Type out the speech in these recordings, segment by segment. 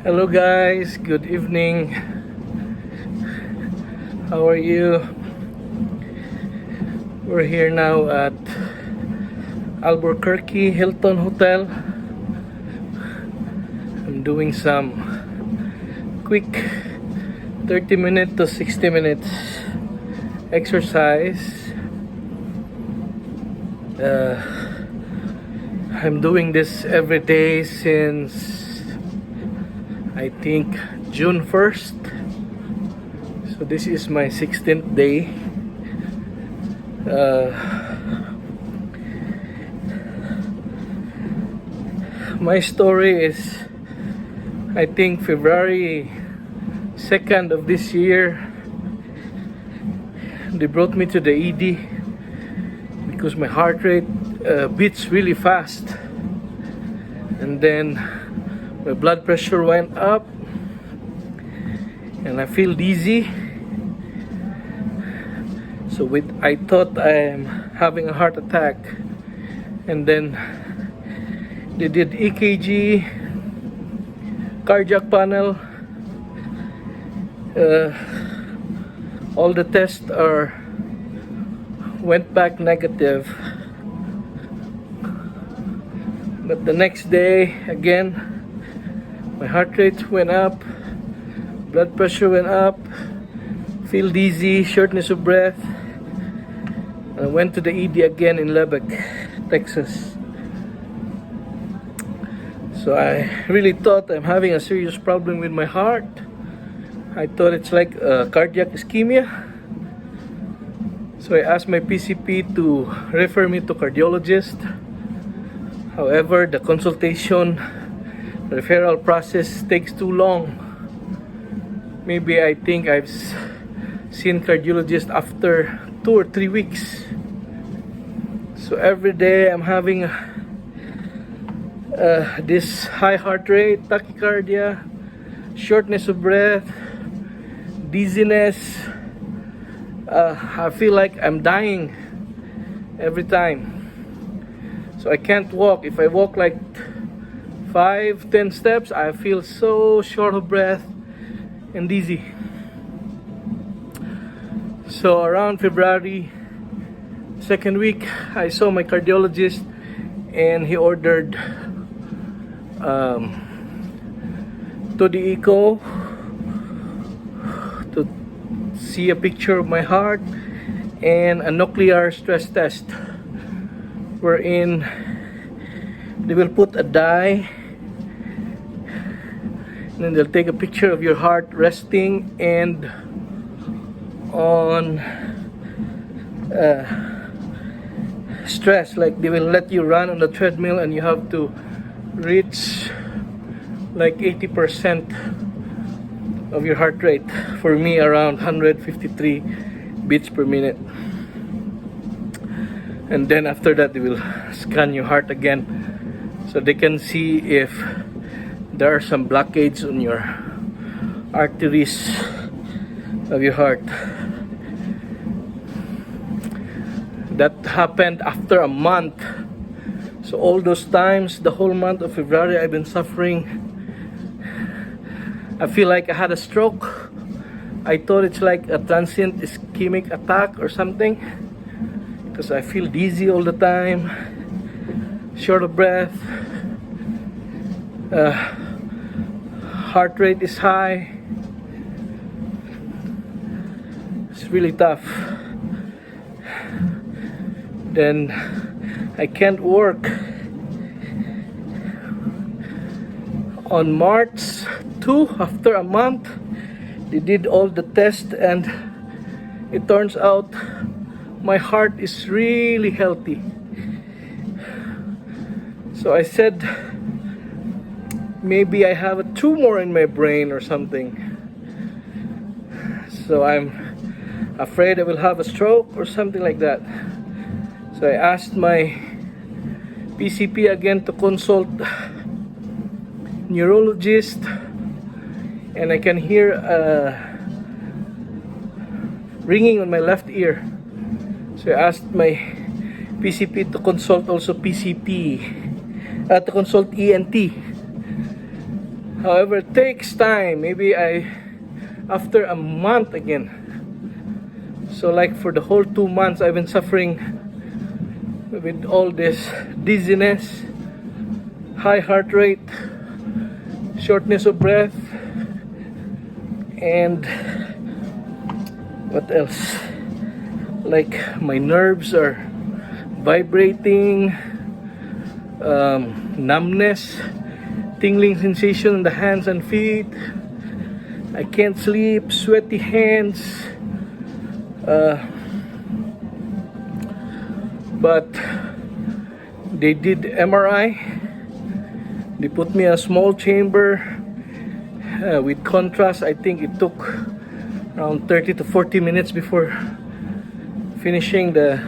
Hello guys, good evening. How are you? We're here now at Albuquerque Hilton Hotel. I'm doing some quick 30-minute to 60 minutes exercise. I'm doing this every day since I think June 1st. So this is my 16th day. My story is, I think, February 2nd of this year. They brought me to the ED because my heart rate beats really fast, and then my blood pressure went up and I feel dizzy. So I thought I am having a heart attack, and then they did EKG, cardiac panel. All the tests went back negative. But the next day again, my heart rate went up, blood pressure went up, feel dizzy, shortness of breath. I went to the ED again in Lubbock, Texas. So I really thought I'm having a serious problem with my heart. I thought it's like cardiac ischemia. So I asked my PCP to refer me to cardiologist. However, the consultation referral process takes too long. Maybe I think I've seen cardiologist after 2 or 3 weeks. So every day I'm having this high heart rate, tachycardia, shortness of breath, dizziness. I feel like I'm dying every time. So I can't walk. If I walk like 5-10 steps, I feel so short of breath and dizzy. So around February 2nd week, I saw my cardiologist, and he ordered to the echo to see a picture of my heart and a nuclear stress test, wherein they will put a dye and then they'll take a picture of your heart resting and on stress. Like they will let you run on the treadmill and you have to reach like 80% of your heart rate. For me, around 153 beats per minute. And then after that, they will scan your heart again so they can see if there are some blockades on your arteries of your heart. That happened after a month. So all those times, the whole month of February, I've been suffering. I feel like I had a stroke. I thought it's like a transient ischemic attack or something, because I feel dizzy all the time, short of breath, heart rate is high. It's really tough. Then I can't work. On March 2, after a month, they did all the tests, and it turns out my heart is really healthy. So I said, maybe I have a tumor in my brain or something. So I'm afraid I will have a stroke or something like that. So I asked my PCP again to consult neurologist, and I can hear ringing on my left ear. So I asked my PCP to consult also to consult ENT. However, it takes time. Maybe after a month again. So like for the whole 2 months, I've been suffering with all this dizziness, high heart rate, shortness of breath, and what else? Like my nerves are vibrating, numbness, tingling sensation in the hands and feet. I can't sleep, sweaty hands. But they did MRI. They put me in a small chamber with contrast. I think it took around 30 to 40 minutes before finishing the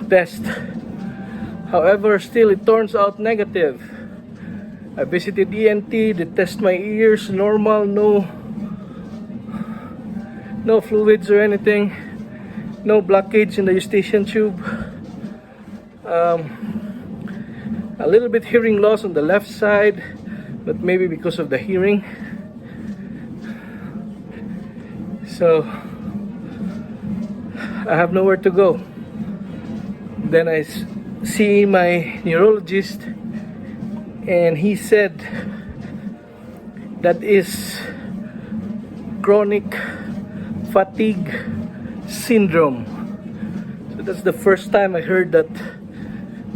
test. However, still it turns out negative. I visited ENT, they test my ears, normal, no fluids or anything, no blockage in the eustachian tube. A little bit hearing loss on the left side, but maybe because of the hearing. So I have nowhere to go. Then I see my neurologist, and he said that is chronic fatigue syndrome. So that's the first time I heard that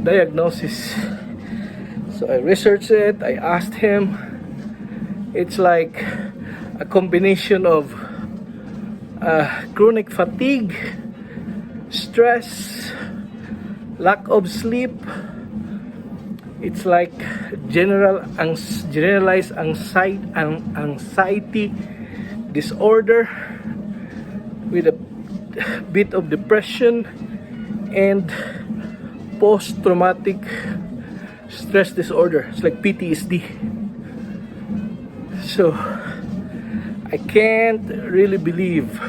diagnosis. So I researched it, I asked him. It's like a combination of chronic fatigue, stress, lack of sleep. It's like generalized anxiety disorder with a bit of depression and post-traumatic stress disorder. It's like PTSD. So I can't really believe,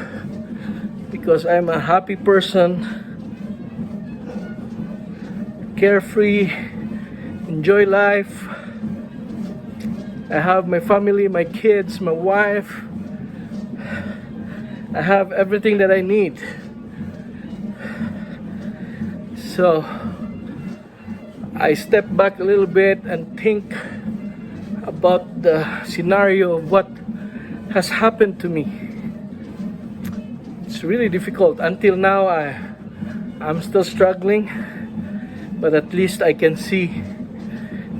because I'm a happy person, carefree, enjoy life. I have my family, my kids, my wife. I have everything that I need. So I step back a little bit and think about the scenario of what has happened to me. It's really difficult. Until now, I'm still struggling, but at least I can see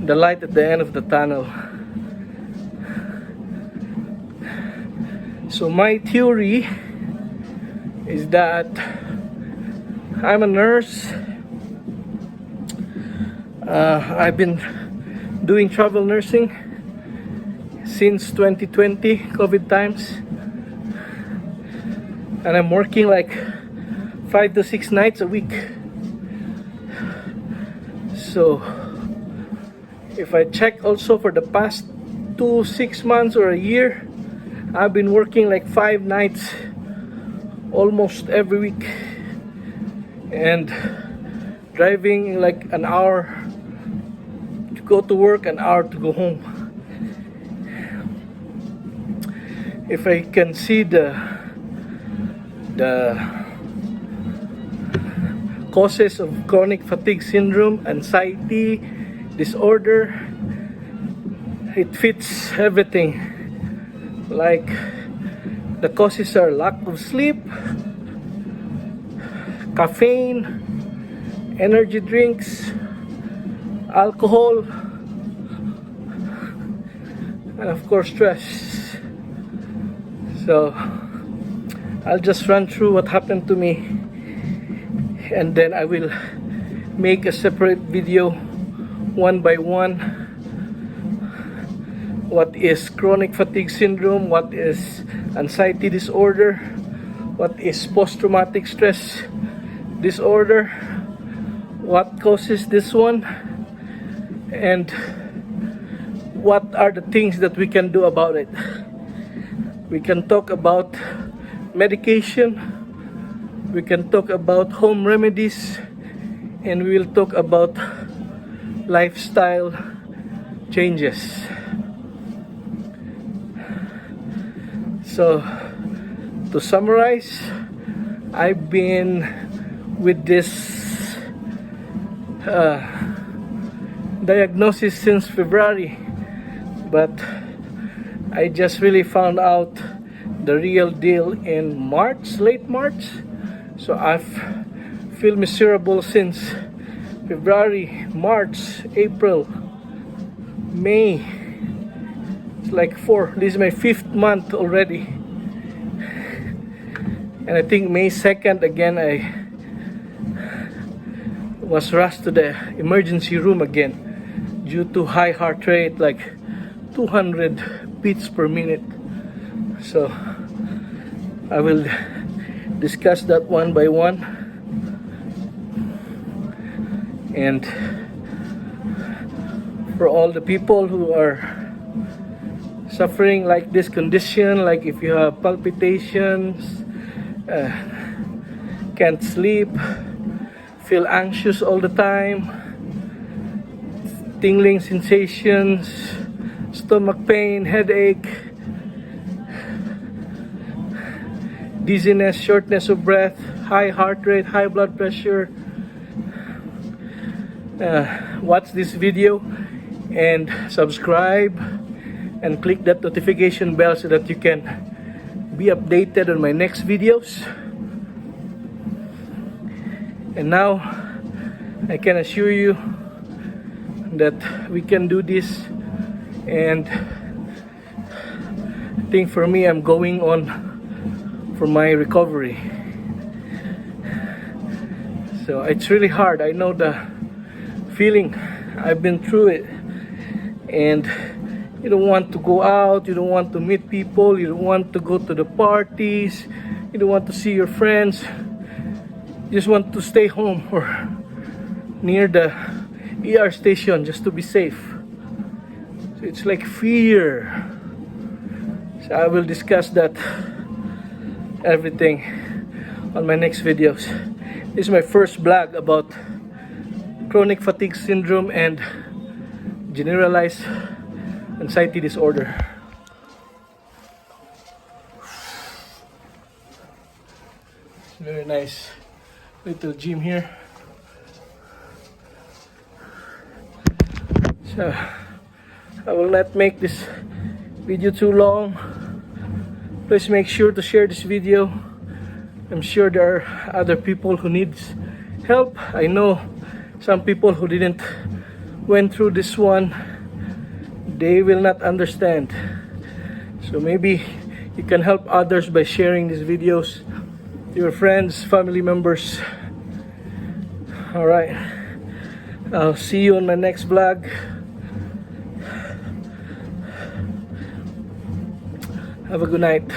the light at the end of the tunnel. So my theory is that I'm a nurse. I've been doing travel nursing since 2020 COVID times, and I'm working like 5 to 6 nights a week. So if I check also for the past 6 months or a year, I've been working like 5 nights almost every week, and driving like an hour to go to work, an hour to go home. If I can see the causes of chronic fatigue syndrome, anxiety disorder, it fits everything. Like the causes are lack of sleep, caffeine, energy drinks, alcohol, and of course stress. So I'll just run through what happened to me, and then I will make a separate video one by one. What is chronic fatigue syndrome? What is anxiety disorder? What is post-traumatic stress disorder? What causes this one? And what are the things that we can do about it? We can talk about medication, we can talk about home remedies, and we will talk about lifestyle changes. So to summarize, I've been with this diagnosis since February, but I just really found out the real deal in March, late March. So I've feel miserable since February, March, April, May. It's like 4. This is my 5th month already. And I think May 2nd again I was rushed to the emergency room again due to high heart rate, like 200 beats per minute. So I will discuss that one by one. And for all the people who are suffering like this condition, like if you have palpitations, can't sleep, feel anxious all the time, tingling sensations, stomach pain, headache, dizziness, shortness of breath, high heart rate, high blood pressure, watch this video and subscribe and click that notification bell so that you can be updated on my next videos. And now I can assure you that we can do this, and I think for me I'm going on for my recovery. So it's really hard. I know the feeling. I've been through it, and you don't want to go out, you don't want to meet people, you don't want to go to the parties, you don't want to see your friends, you just want to stay home or near the ER station just to be safe. So it's like fear. So I will discuss that everything on my next videos. This is my first vlog about chronic fatigue syndrome and generalized anxiety disorder. Very nice little gym here. So I will not make this video too long. Please make sure to share this video. I'm sure there are other people who need help. I know some people who didn't went through this one, they will not understand. So maybe you can help others by sharing these videos to your friends, family members. Alright, I'll see you on my next vlog. Have a good night.